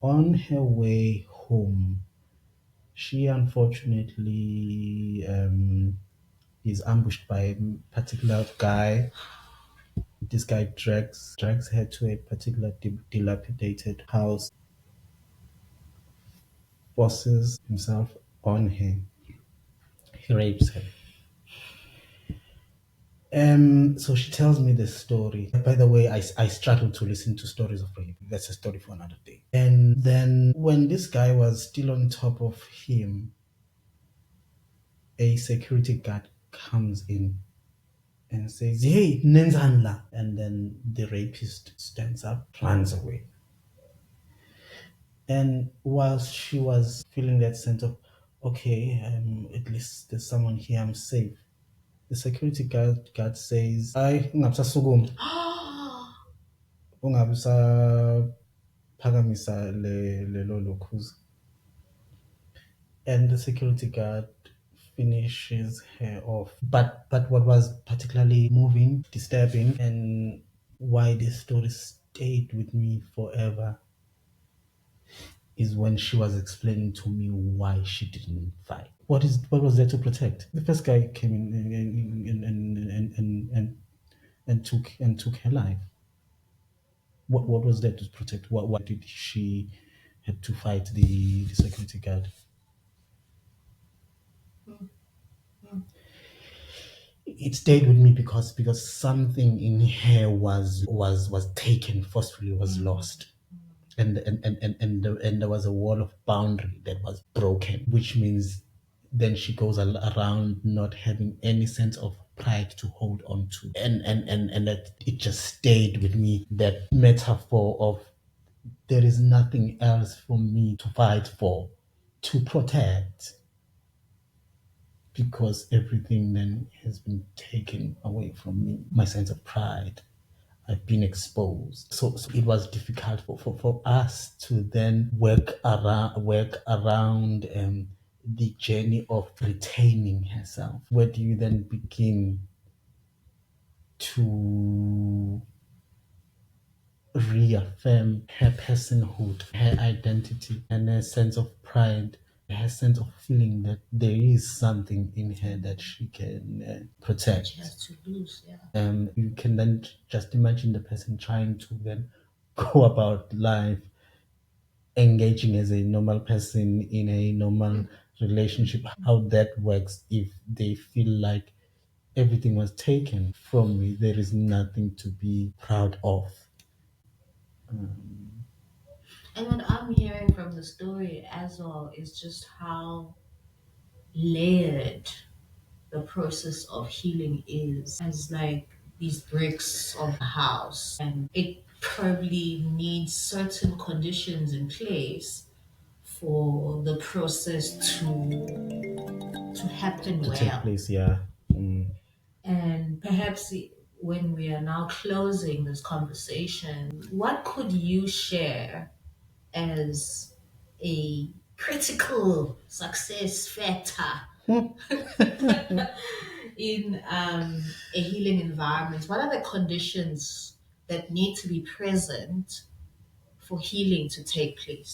On her way home, she unfortunately is ambushed by a particular guy. This guy drags her to a particular dilapidated house, forces himself on her, he rapes her. So she tells me this story. By the way, I struggle to listen to stories of rape. That's a story for another day. And then when this guy was still on top of him, a security guard comes in and says, "Hey, Nenzanla." And then the rapist stands up, runs away. And whilst she was feeling that sense of, okay, at least there's someone here, I'm safe, the security guard says, "Ay, ungabusasukuma, ungabusaphakamisa lelo lokhuza." And the security guard finishes her off. But what was particularly moving, disturbing, and why this story stayed with me forever is when she was explaining to me why she didn't fight. What was there to protect? The first guy came in and took her life. What was there to protect? Why did she have to fight the security guard? It stayed with me because something in her was taken forcefully, was lost. And there was a wall of boundary that was broken, which means then she goes around not having any sense of pride to hold on to, and that it just stayed with me, that metaphor of there is nothing else for me to fight for, to protect, because everything then has been taken away from me, my sense of pride. I've been exposed. So it was difficult for us to then work around the journey of retaining herself. Where do you then begin to reaffirm her personhood, her identity, and her sense of pride, her sense of feeling that there is something in her that she can protect? She has to lose, yeah. You can then just imagine the person trying to then go about life engaging as a normal person in a normal relationship, how that works if they feel like everything was taken from me, there is nothing to be proud of. And what I'm hearing from the story as well is just how layered the process of healing is, as like these bricks of a house, and it probably needs certain conditions in place for the process to happen To take well. place, yeah. And perhaps when we are now closing this conversation, what could you share as a critical success factor in a healing environment? What are the conditions that need to be present for healing to take place?